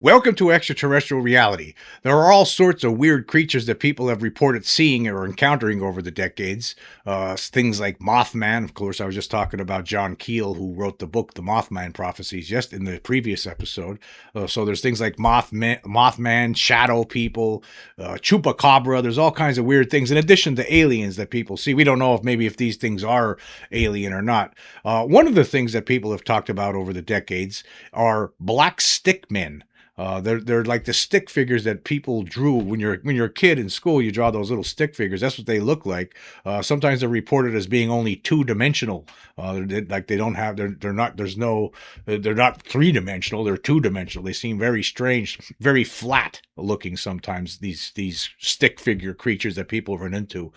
Welcome to Extraterrestrial Reality. There are all sorts of weird creatures that people have reported seeing or encountering over the decades. Things like Mothman. Of course, I was just talking about John Keel, who wrote the book, The Mothman Prophecies, just in the previous episode. So there's things like Mothman, shadow people, chupacabra. There's all kinds of weird things, in addition to aliens that people see. We don't know if these things are alien or not. One of the things that people have talked about over the decades are black stick men. They're like the stick figures that people drew when you're a kid in school. You draw those little stick figures. That's what they look like. Sometimes they're reported as being only two-dimensional. Like they don't have they're not there's no they're not three-dimensional. They're two-dimensional. They seem very strange, very flat looking sometimes. These stick figure creatures that people run into,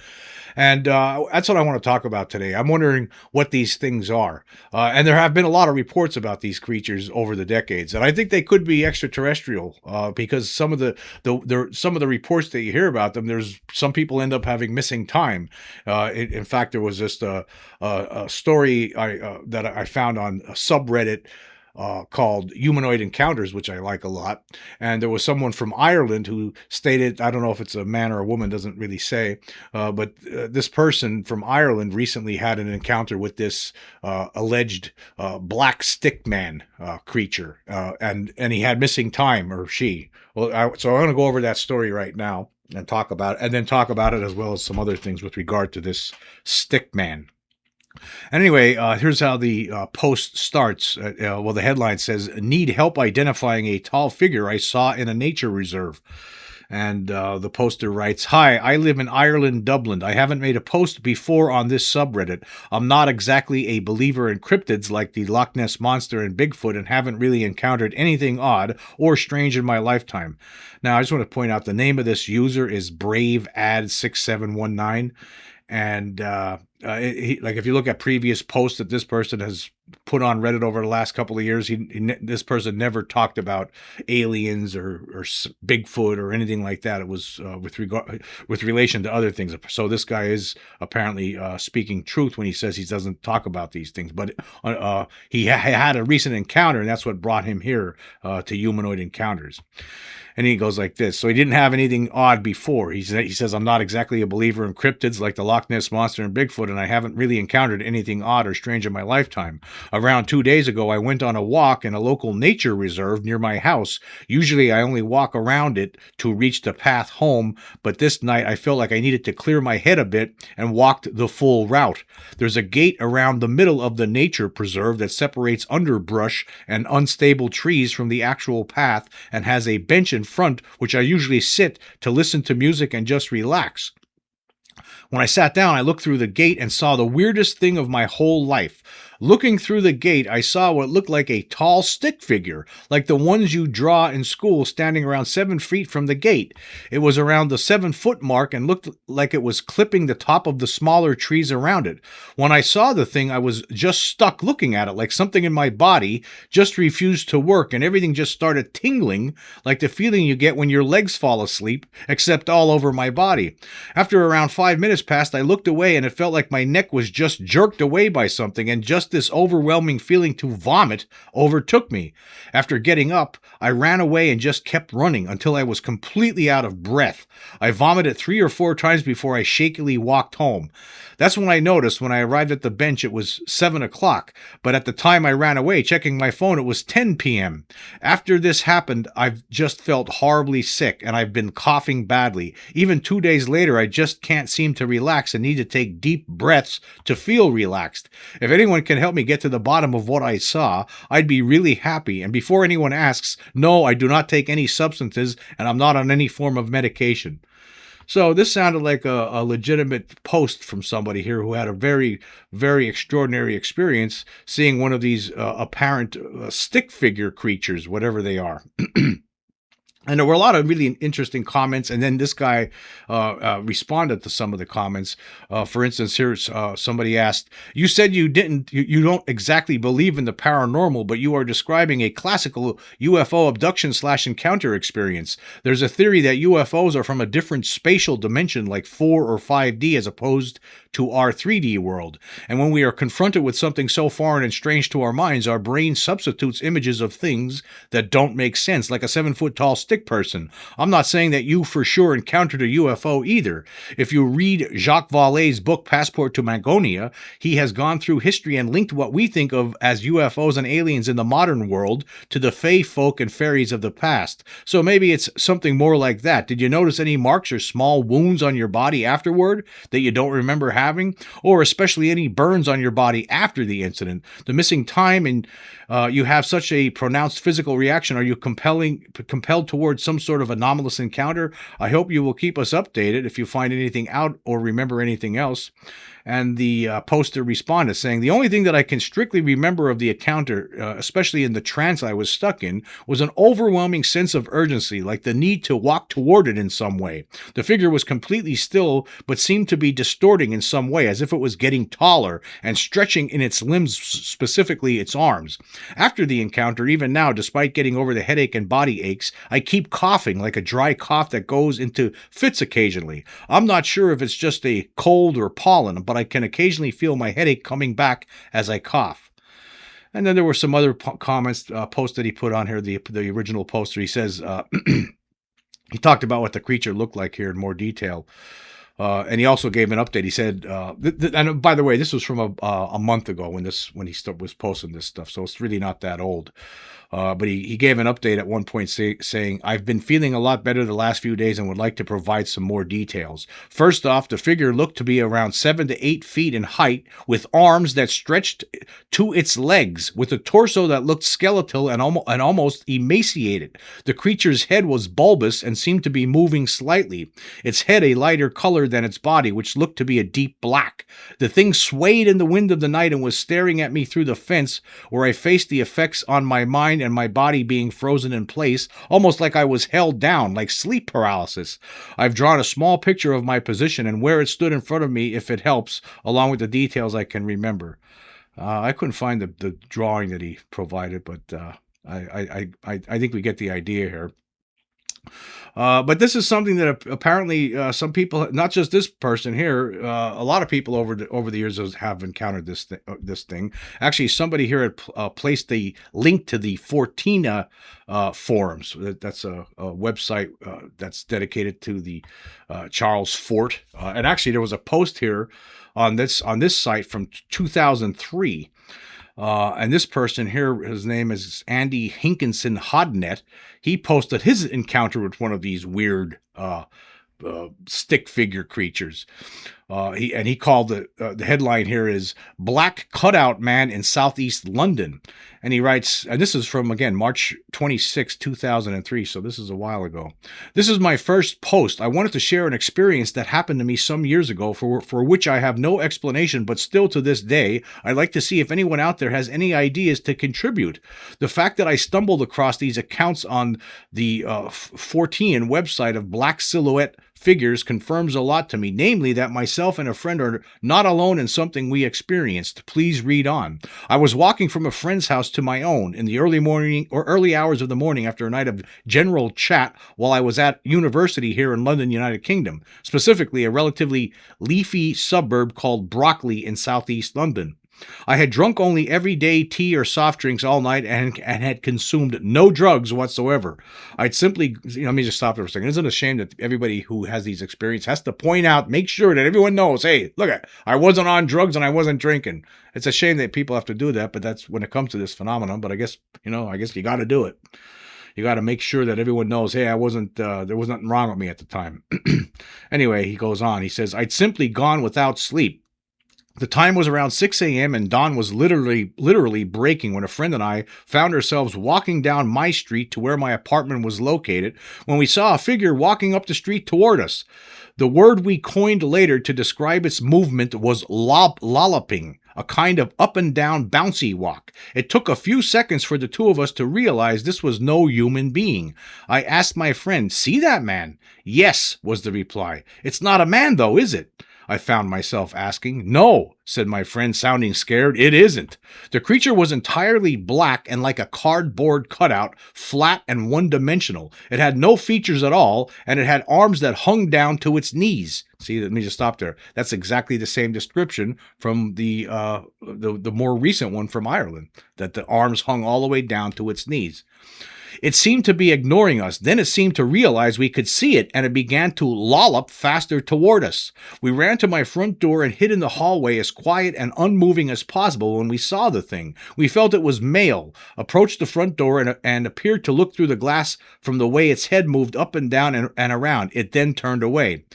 and that's what I want to talk about today. I'm wondering what these things are, and there have been a lot of reports about these creatures over the decades, and I think they could be extraterrestrial because some of the reports that you hear about them, there's some people end up having missing time. In fact, there was just a story that I found on a subreddit called Humanoid Encounters, which I like a lot. And there was someone from Ireland who stated, I don't know if it's a man or a woman, doesn't really say, but this person from Ireland recently had an encounter with this alleged black stick man creature, and he had missing time, or she. So I'm going to go over that story right now and talk about it, and then talk about it as well as some other things with regard to this stick man. Anyway, here's how the post starts. Well, the headline says, "Need help identifying a tall figure I saw in a nature reserve." And the poster writes, "Hi, I live in Ireland, Dublin. I haven't made a post before on this subreddit. I'm not exactly a believer in cryptids like the Loch Ness Monster and Bigfoot, and haven't really encountered anything odd or strange in my lifetime." Now, I just want to point out the name of this user is BraveAd6719. And like if you look at previous posts that this person has put on Reddit over the last couple of years, this person never talked about aliens or Bigfoot or anything like that. It was with relation to other things. So this guy is apparently speaking truth when he says he doesn't talk about these things. But he had a recent encounter, and that's what brought him here to Humanoid Encounters. And he goes like this. So he didn't have anything odd before. He says, "I'm not exactly a believer in cryptids like the Loch Ness Monster and Bigfoot, and I haven't really encountered anything odd or strange in my lifetime. Around 2 days ago, I went on a walk in a local nature reserve near my house. Usually I only walk around it to reach the path home, but this night I felt like I needed to clear my head a bit and walked the full route. There's a gate around the middle of the nature preserve that separates underbrush and unstable trees from the actual path, and has a bench in front, which I usually sit to listen to music and just relax. When I sat down, I looked through the gate and saw the weirdest thing of my whole life. Looking through the gate, I saw what looked like a tall stick figure, like the ones you draw in school, standing around 7 feet from the gate. It was around the 7 foot mark and looked like it was clipping the top of the smaller trees around it. When I saw the thing, I was just stuck looking at it, like something in my body just refused to work, and everything just started tingling, like the feeling you get when your legs fall asleep, except all over my body. After around 5 minutes passed, I looked away, and it felt like my neck was just jerked away by something, and just this overwhelming feeling to vomit overtook me. After getting up, I ran away and just kept running until I was completely out of breath. I vomited 3 or 4 times before I shakily walked home. That's when I noticed when I arrived at the bench it was 7 o'clock, but at the time I ran away, checking my phone, it was 10 p.m. After this happened, I've just felt horribly sick, and I've been coughing badly. Even 2 days later, I just can't seem to relax and need to take deep breaths to feel relaxed. If anyone can help me get to the bottom of what I saw, I'd be really happy. And before anyone asks, no, I do not take any substances, and I'm not on any form of medication." So this sounded like a legitimate post from somebody here who had a very, very extraordinary experience seeing one of these apparent stick figure creatures, whatever they are. And there were a lot of really interesting comments. And then this guy responded to some of the comments. For instance, here's somebody asked, "You said you don't exactly believe in the paranormal, but you are describing a classical UFO abduction / encounter experience. There's a theory that UFOs are from a different spatial dimension, like 4 or 5D, as opposed to our 3D world. And when we are confronted with something so foreign and strange to our minds, our brain substitutes images of things that don't make sense, like a 7-foot tall stick person. I'm not saying that you for sure encountered a UFO either. If you read Jacques Vallée's book Passport to Magonia, he has gone through history and linked what we think of as UFOs and aliens in the modern world to the fae folk and fairies of the past. So maybe it's something more like that. Did you notice any marks or small wounds on your body afterward that you don't remember having? Or especially any burns on your body after the incident? The missing time and you have such a pronounced physical reaction. Are you compelled towards some sort of anomalous encounter? I hope you will keep us updated if you find anything out or remember anything else." And the poster responded saying, "The only thing that I can strictly remember of the encounter, especially in the trance I was stuck in, was an overwhelming sense of urgency, like the need to walk toward it in some way. The figure was completely still, but seemed to be distorting in some way, as if it was getting taller and stretching in its limbs, specifically its arms. After the encounter, even now, despite getting over the headache and body aches, I keep coughing like a dry cough that goes into fits occasionally. I'm not sure if it's just a cold or pollen, but I can occasionally feel my headache coming back as I cough." And then there were some other comments, posts that he put on here, the original poster. He says, he talked about what the creature looked like here in more detail. And he also gave an update. He said, and by the way, this was from a month ago when he was posting this stuff, so it's really not that old. But he gave an update at one point saying, "I've been feeling a lot better the last few days and would like to provide some more details. First off, the figure looked to be around 7 to 8 feet in height, with arms that stretched to its legs, with a torso that looked skeletal and almost emaciated. The creature's head was bulbous and seemed to be moving slightly. Its head a lighter color than its body, which looked to be a deep black. The thing swayed in the wind of the night and was staring at me through the fence, where I faced the effects on my mind and my body being frozen in place, almost like I was held down, like sleep paralysis. I've drawn a small picture of my position and where it stood in front of me, if it helps, along with the details I can remember." I couldn't find the drawing that he provided, but I think we get the idea here. But this is something that apparently some people, not just this person here, a lot of people over the years have encountered this thing. Actually, somebody here had placed the link to the Fortina forums. That's a website that's dedicated to the Charles Fort. And actually, there was a post here on this site from 2003. And this person here, his name is Andy Hinkinson Hodnet. He posted his encounter with one of these weird stick figure creatures. He called the headline here is "Black Cutout Man in Southeast London." And he writes, and this is from, again, March 26, 2003, so this is a while ago. "This is my first post. I wanted to share an experience that happened to me some years ago for which I have no explanation, but still to this day, I'd like to see if anyone out there has any ideas to contribute. The fact that I stumbled across these accounts on the Fortean website of black silhouette figures confirms a lot to me, namely that myself and a friend are not alone in something we experienced. Please read on. I was walking from a friend's house to my own in the early morning or early hours of the morning after a night of general chat while I was at university here in London, United Kingdom, specifically a relatively leafy suburb called Brockley in southeast London. I had drunk only everyday tea or soft drinks all night and had consumed no drugs whatsoever. I'd simply, let me just stop there for a second. Isn't it a shame that everybody who has these experiences has to point out, make sure that everyone knows, hey, look, I wasn't on drugs and I wasn't drinking. It's a shame that people have to do that, but that's when it comes to this phenomenon. But I guess you got to do it. You got to make sure that everyone knows, hey, I wasn't, there was nothing wrong with me at the time. Anyway, he goes on. He says, I'd simply gone without sleep. The time was around 6 a.m. and dawn was literally breaking when a friend and I found ourselves walking down my street to where my apartment was located when we saw a figure walking up the street toward us. The word we coined later to describe its movement was lolloping. a kind of up and down bouncy walk. It took a few seconds for the two of us to realize this was no human being. I asked my friend, "See that man?" "Yes," was the reply. "It's not a man, though, is it?" I found myself asking. "No," said my friend, sounding scared. "It isn't." The creature was entirely black and like a cardboard cutout, flat and one-dimensional. It had no features at all, and it had arms that hung down to its knees. See, let me just stop there. That's exactly the same description from the more recent one from Ireland, that the arms hung all the way down to its knees. It seemed to be ignoring us. Then it seemed to realize we could see it, and it began to lollop faster toward us. We ran to my front door and hid in the hallway as quiet and unmoving as possible when we saw the thing. We felt it was male, approached the front door, and appeared to look through the glass from the way its head moved up and down and around. It then turned away.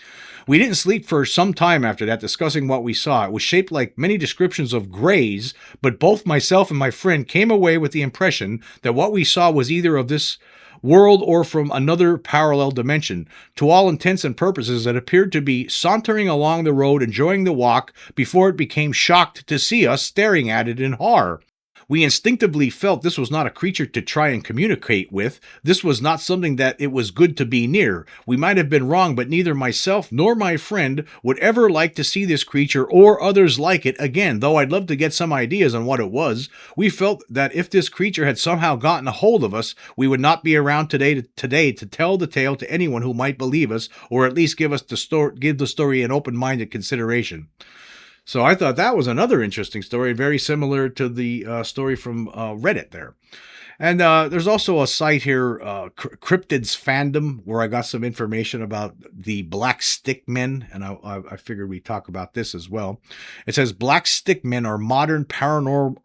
We didn't sleep for some time after that, discussing what we saw. It was shaped like many descriptions of grays, but both myself and my friend came away with the impression that what we saw was either of this world or from another parallel dimension. To all intents and purposes, it appeared to be sauntering along the road, enjoying the walk, before it became shocked to see us staring at it in horror. We instinctively felt this was not a creature to try and communicate with. This was not something that it was good to be near. We might have been wrong, but neither myself nor my friend would ever like to see this creature or others like it again, though I'd love to get some ideas on what it was. We felt that if this creature had somehow gotten a hold of us, we would not be around today to tell the tale to anyone who might believe us, or at least give the story an open-minded consideration. So I thought that was another interesting story, very similar to the story from Reddit there. And there's also a site here, Cryptids Fandom, where I got some information about the black stick men, and I figured we'd talk about this as well. It says black stick men are modern paranormal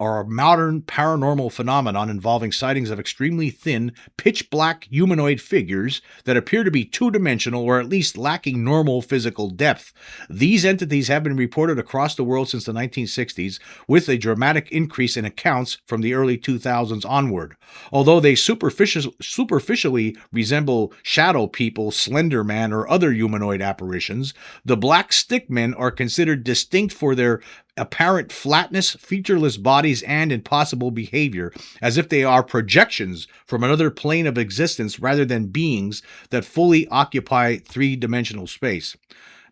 phenomenon involving sightings of extremely thin, pitch black humanoid figures that appear to be two-dimensional or at least lacking normal physical depth. These entities have been reported across the world since the 1960s, with a dramatic increase in accounts from the early 2000s onward. Although they superficially resemble shadow people, Slender Man, or other humanoid apparitions, the black stick men are considered distinct for their apparent flatness, featureless bodies, and impossible behavior, as if they are projections from another plane of existence rather than beings that fully occupy three-dimensional space.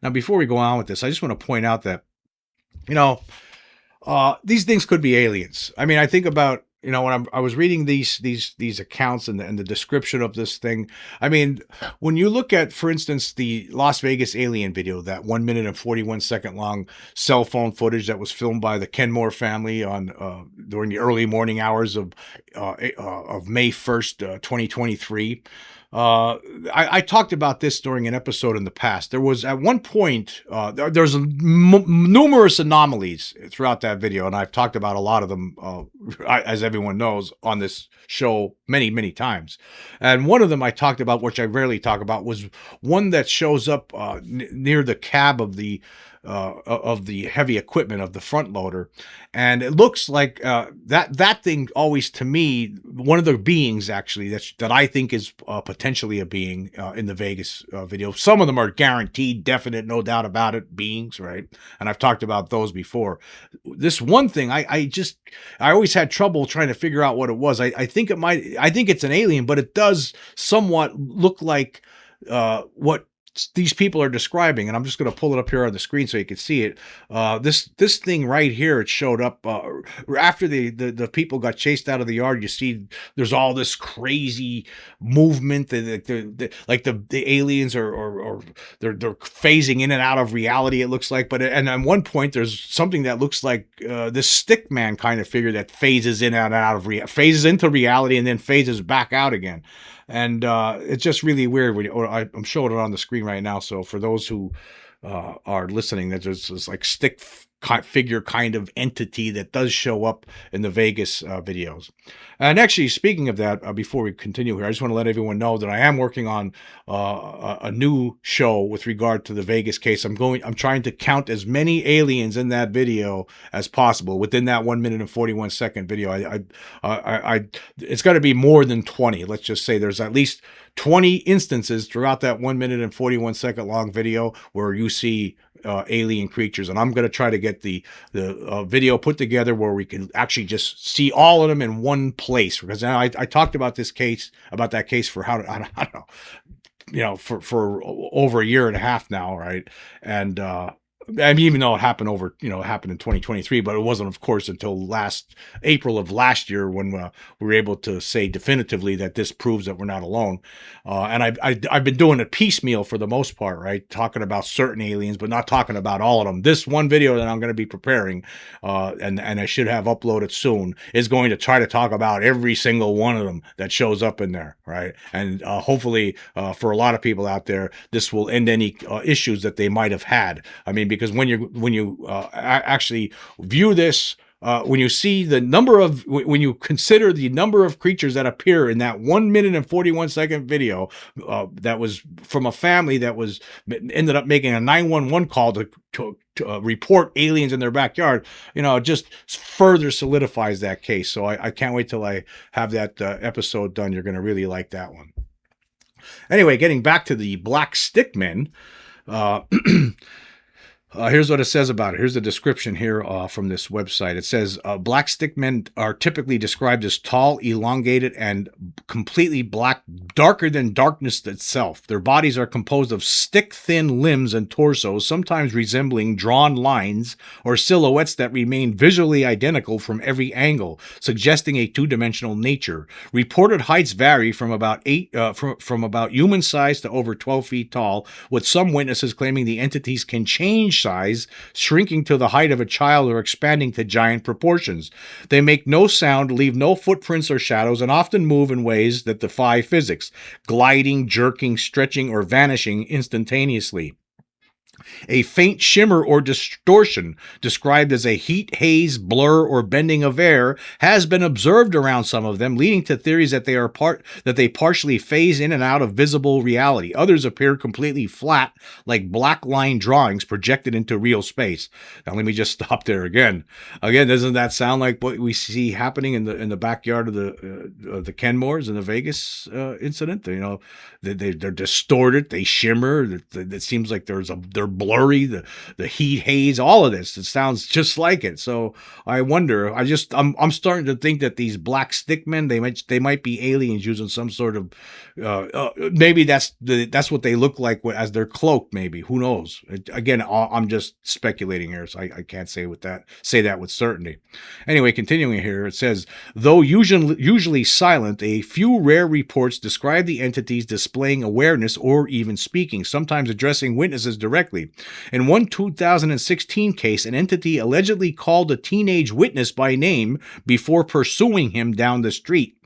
Now, before we go on with this, I just want to point out that, these things could be aliens. I mean, I think about, when I was reading these accounts and the description of this thing. I mean, when you look at, for instance, the Las Vegas alien video, that 1 minute and 41 second long cell phone footage that was filmed by the Kenmore family on during the early morning hours of May 1st, 2023. I talked about this during an episode in the past. There was at one point, there's numerous anomalies throughout that video, and I've talked about a lot of them, as everyone knows, on this show many, many times. And one of them I talked about, which I rarely talk about, was one that shows up near the cab of the heavy equipment of the front loader, and it looks like that thing always, to me, one of the beings actually that I think is potentially a being in the Vegas video. Some of them are guaranteed, definite, no doubt about it, beings, right? And I've talked about those before. This one thing, I always had trouble trying to figure out what it was. I think it's an alien, but it does somewhat look like what these people are describing, and I'm just going to pull it up here on the screen so you can see it. This thing right here, it showed up after the people got chased out of the yard. You see, there's all this crazy movement. Like the aliens are they're phasing in and out of reality. It looks like, and at one point there's something that looks like this stick man kind of figure that phases in and out of phases into reality and then phases back out again. And it's just really weird. I'm showing it on the screen right now. So for those who are listening, there's this like stick figure kind of entity that does show up in the Vegas videos. And actually, speaking of that, before we continue here, I just want to let everyone know that I am working on a new show with regard to the Vegas case. I'm trying to count as many aliens in that video as possible within that 1 minute and 41 second video. It's got to be more than 20. Let's just say there's at least 20 instances throughout that 1 minute and 41 second long video where you see alien creatures, and I'm going to try to get the video put together where we can actually just see all of them in one place. Because I talked about that case for I don't know, for over a year and a half now, right? And I mean, even though it happened it happened in 2023, but it wasn't, of course, until last April of last year when we were able to say definitively that this proves that we're not alone. And I've been doing it piecemeal for the most part, right? Talking about certain aliens, but not talking about all of them. This one video that I'm going to be preparing, and I should have uploaded soon, is going to try to talk about every single one of them that shows up in there, right? And hopefully, for a lot of people out there, this will end any issues that they might have had. I mean, because when you actually view this, when you see when you consider the number of creatures that appear in that 1 minute and 41 second video, that was from a family that ended up making a 911 call to report aliens in their backyard, it just further solidifies that case. So I can't wait till I have that episode done. You're going to really like that one. Anyway, getting back to the black stick men, here's what it says about it. Here's the description here from this website. It says, black stick men are typically described as tall, elongated, and completely black, darker than darkness itself. Their bodies are composed of stick-thin limbs and torsos, sometimes resembling drawn lines or silhouettes that remain visually identical from every angle, suggesting a two-dimensional nature. Reported heights vary from about from about human size to over 12 feet tall, with some witnesses claiming the entities can change size, shrinking to the height of a child or expanding to giant proportions. They make no sound, leave no footprints or shadows, and often move in ways that defy physics, gliding, jerking, stretching, or vanishing instantaneously. A faint shimmer or distortion, described as a heat, haze, blur, or bending of air, has been observed around some of them, leading to theories that they partially phase in and out of visible reality. Others appear completely flat, like black line drawings projected into real space. Now, let me just stop there again. Again, doesn't that sound like what we see happening in the backyard of the Kenmores in the Vegas incident? They're distorted, they shimmer. It seems like they're blurry, the heat, haze, all of this. It sounds just like it. So I wonder. I'm starting to think that these black stick men, they might be aliens using some sort of maybe that's what they look like as their cloak. Maybe, who knows? Again, I'm just speculating here, so I can't say that with certainty. Anyway, continuing here, it says, though usually silent, a few rare reports describe the entities displaying awareness or even speaking, sometimes addressing witnesses directly. In one 2016 case, an entity allegedly called a teenage witness by name before pursuing him down the street.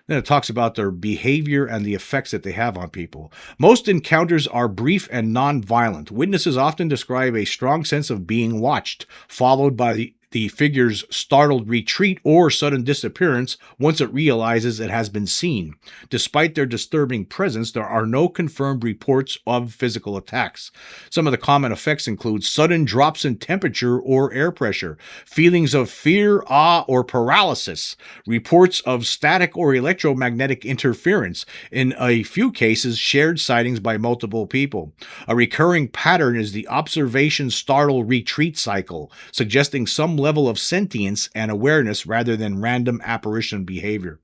Then it talks about their behavior and the effects that they have on people. Most encounters are brief and non-violent. Witnesses often describe a strong sense of being watched, followed by the figure's startled retreat or sudden disappearance once it realizes it has been seen. Despite their disturbing presence, there are no confirmed reports of physical attacks. Some of the common effects include sudden drops in temperature or air pressure, feelings of fear, awe, or paralysis, reports of static or electromagnetic interference, in a few cases, shared sightings by multiple people. A recurring pattern is the observation startle retreat cycle, suggesting some level of sentience and awareness rather than random apparition behavior.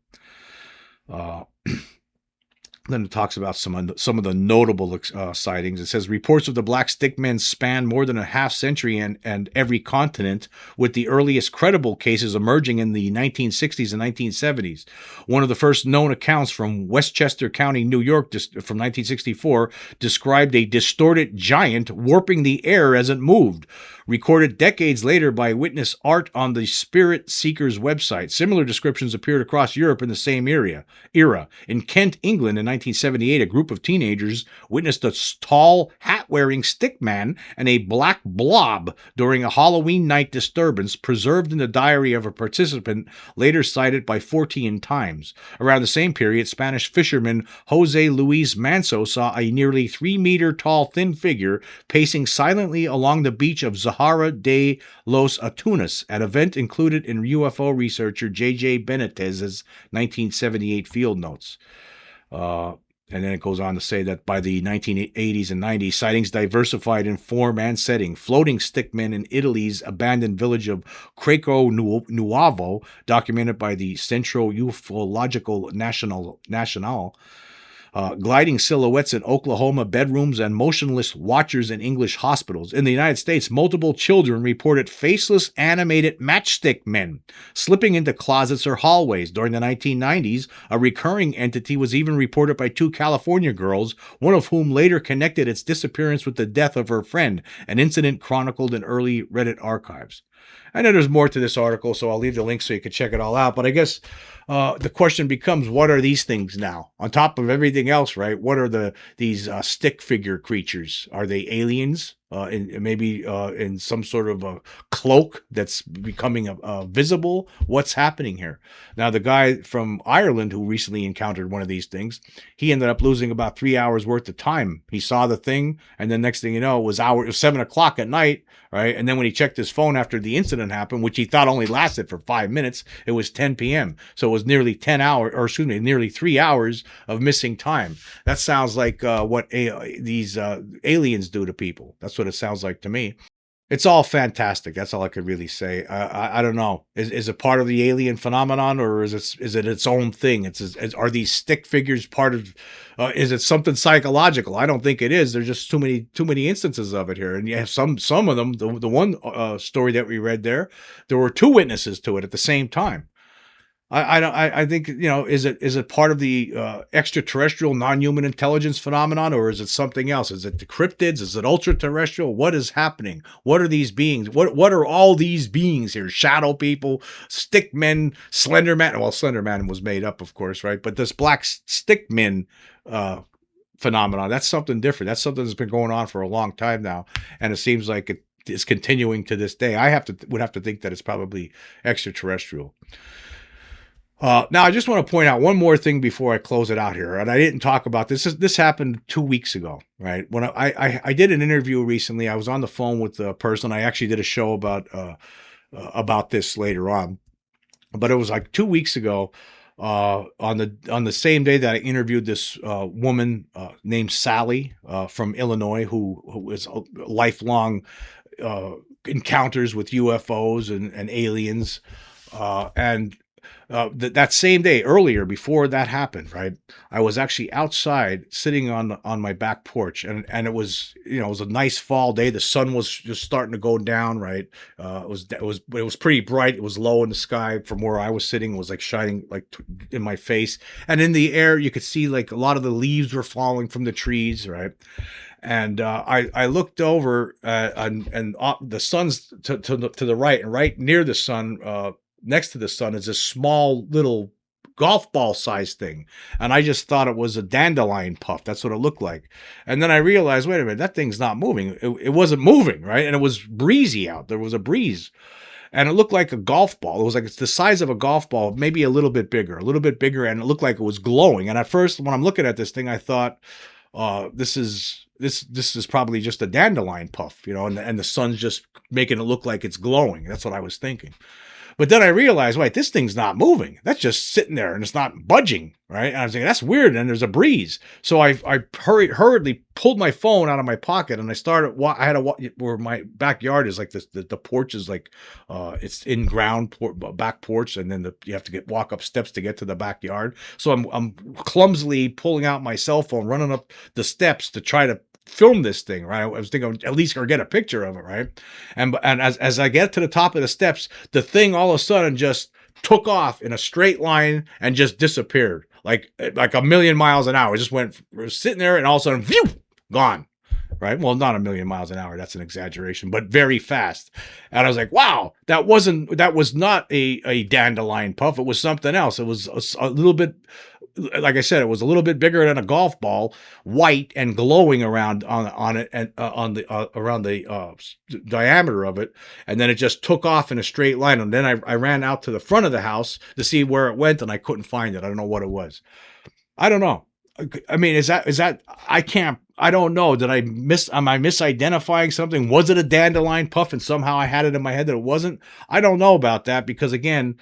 Then it talks about some of the notable sightings. It says reports of the black stick men span more than a half century and every continent, with the earliest credible cases emerging in the 1960s and 1970s. One of the first known accounts from Westchester County, New York, from 1964, described a distorted giant warping the air as it moved, recorded decades later by witness Art on the Spirit Seekers website. Similar descriptions appeared across Europe in the same era. In Kent, England, in 1978, a group of teenagers witnessed a tall, hat-wearing stick man and a black blob during a Halloween night disturbance, preserved in the diary of a participant, later cited by 14 times. Around the same period, Spanish fisherman Jose Luis Manso saw a nearly 3-meter tall thin figure pacing silently along the beach of Zahara de los Atunes, an event included in UFO researcher J.J. Benitez's 1978 field notes. And then it goes on to say that by the 1980s and 90s, sightings diversified in form and setting. Floating stickmen in Italy's abandoned village of Creco Nuovo, documented by the Centro Ufological Nacional, gliding silhouettes in Oklahoma bedrooms, and motionless watchers in English hospitals. In the United States, multiple children reported faceless animated matchstick men slipping into closets or hallways. During the 1990s, a recurring entity was even reported by 2 California girls, one of whom later connected its disappearance with the death of her friend, an incident chronicled in early Reddit archives. I know there's more to this article, so I'll leave the link so you can check it all out. But I guess the question becomes, what are these things now? On top of everything else, right? What are these stick figure creatures? Are they aliens? Maybe in some sort of a cloak that's becoming visible? What's happening here? Now, the guy from Ireland who recently encountered one of these things, he ended up losing about 3 hours worth of time. He saw the thing, and then next thing you know, it was 7 o'clock at night, right? And then when he checked his phone after the incident happened, which he thought only lasted for 5 minutes, it was 10 p.m. So it was nearly 10 hours, or excuse me, nearly 3 hours of missing time. That sounds like what these aliens do to people. That's what it sounds like to me. It's all fantastic. That's all I could really say. I don't know. Is it part of the alien phenomenon, or is it its own thing? Are these stick figures part of? Is it something psychological? I don't think it is. There's just too many instances of it here, and you have some of them. The one story that we read there were 2 witnesses to it at the same time. I think, is it part of the extraterrestrial non-human intelligence phenomenon, or is it something else? Is it the cryptids? Is it ultra-terrestrial? What is happening? What are these beings? What are all these beings here? Shadow people, stick men, Slender Man. Well, Slender Man was made up, of course, right? But this black stick men phenomenon, that's something different. That's something that's been going on for a long time now, and it seems like it is continuing to this day. Would have to think that it's probably extraterrestrial. Now, I just want to point out one more thing before I close it out here, and I didn't talk about this. This happened 2 weeks ago, right? When I did an interview recently, I was on the phone with a person. I actually did a show about this later on, but it was like 2 weeks ago. On the same day that I interviewed this woman named Sally from Illinois, who is a lifelong encounters with UFOs and aliens, and that same day, earlier, before that happened, right, I was actually outside sitting on my back porch, and it was, it was a nice fall day. The sun was just starting to go down, right. It was pretty bright. It was low in the sky from where I was sitting. It was like shining like in my face, and in the air you could see like a lot of the leaves were falling from the trees, right. And I looked over, and the sun's to the right, and right near the sun, next to the sun, is a small little golf ball sized thing. And I just thought it was a dandelion puff. That's what it looked like. And then I realized, wait a minute, that thing's not moving. It wasn't moving, right? And it was breezy out. There was a breeze. And it looked like a golf ball. It was like it's the size of a golf ball, maybe a little bit bigger, and it looked like it was glowing. And at first, when I'm looking at this thing, I thought, this is probably just a dandelion puff, and the sun's just making it look like it's glowing. That's what I was thinking. But then I realized, wait, this thing's not moving. That's just sitting there and it's not budging, right? And I was thinking, that's weird. And there's a breeze. So I hurriedly pulled my phone out of my pocket, and I had where my backyard is like this. The porch is like, it's in ground back porch, and then you have to walk up steps to get to the backyard. So I'm clumsily pulling out my cell phone, running up the steps to try to film this thing, right? I was thinking at least or get a picture of it, right? And as I get to the top of the steps, the thing all of a sudden just took off in a straight line and just disappeared like a million miles an hour. It just was sitting there, and all of a sudden, phew, gone. Right? Well, not a million miles an hour. That's an exaggeration, but very fast. And I was like, wow, that was not a dandelion puff. It was something else. It was a little bit, like I said, it was a little bit bigger than a golf ball, white and glowing around on it, and around the diameter of it. And then it just took off in a straight line. And then I ran out to the front of the house to see where it went, and I couldn't find it. I don't know what it was. I don't know. I mean, is that I don't know. Am I misidentifying something? Was it a dandelion puff and somehow I had it in my head that it wasn't? I don't know about that, because again,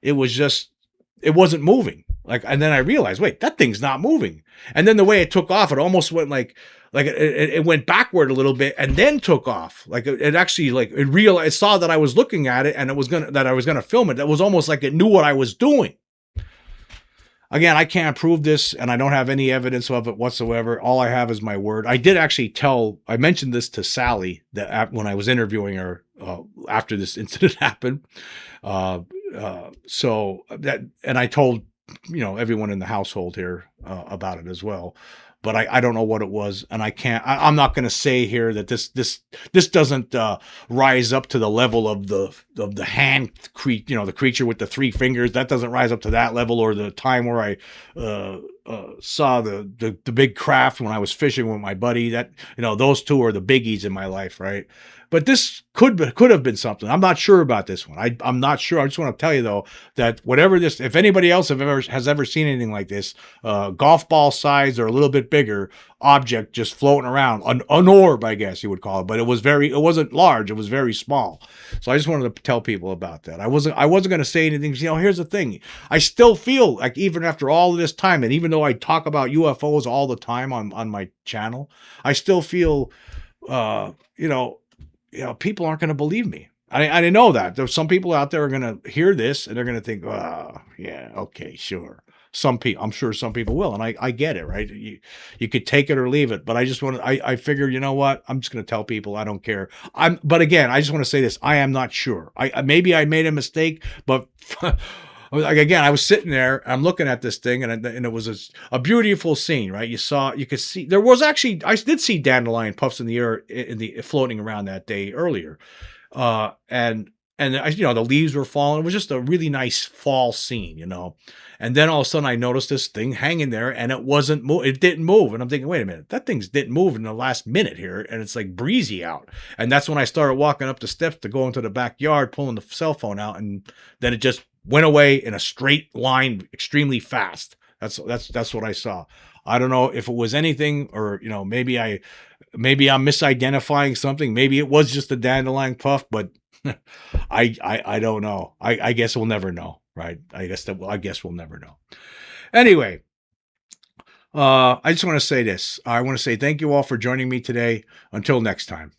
it wasn't moving. Like, and then I realized, wait, that thing's not moving. And then the way it took off, it almost went like it went backward a little bit and then took off. Like it actually, like it realized, it saw that I was looking at it and that I was gonna film it. That was almost like it knew what I was doing. Again, I can't prove this, and I don't have any evidence of it whatsoever. All I have is my word. I did actually I mentioned this to Sally that when I was interviewing her after this incident happened. Uh, and I told everyone in the household here about it as well. But I don't know what it was, and I'm not going to say here that this doesn't rise up to the level of the the creature with the three fingers. That doesn't rise up to that level, or the time where I saw the big craft when I was fishing with my buddy. That those two are the biggies in my life, right? But this could have been something. I'm not sure about this one. I'm not sure. I just want to tell you though that whatever this, if anybody else has ever seen anything like this, golf ball size or a little bit bigger object just floating around, an orb, I guess you would call it, but it wasn't large. It was very small. So I just wanted to tell people about that. I wasn't going to say anything. Here's the thing. I still feel like even after all of this time, and even though I talk about UFOs all the time on my channel, I still feel, people aren't going to believe me. I know that there's some people out there are going to hear this and they're going to think, oh, yeah, okay, sure. I'm sure some people will. And I get it, right? You could take it or leave it, but I figured, you know what? I'm just going to tell people I don't care. But again, I just want to say this. I am not sure. Maybe I made a mistake, but like, again, I was sitting there, I'm looking at this thing, and it was a beautiful scene, right? You could see, there was actually, I did see dandelion puffs in the air, floating around that day earlier. And the leaves were falling. It was just a really nice fall scene, and then all of a sudden I noticed this thing hanging there and it didn't move. And I'm thinking, wait a minute, that thing's didn't move in the last minute here. And it's like breezy out. And that's when I started walking up the steps to go into the backyard, pulling the cell phone out. And then it just went away in a straight line, extremely fast. That's what I saw. I don't know if it was anything, or maybe I'm misidentifying something. Maybe it was just a dandelion puff, but I don't know. I guess we'll never know, right? I guess we'll never know. Anyway, I just want to say this. I want to say thank you all for joining me today. Until next time.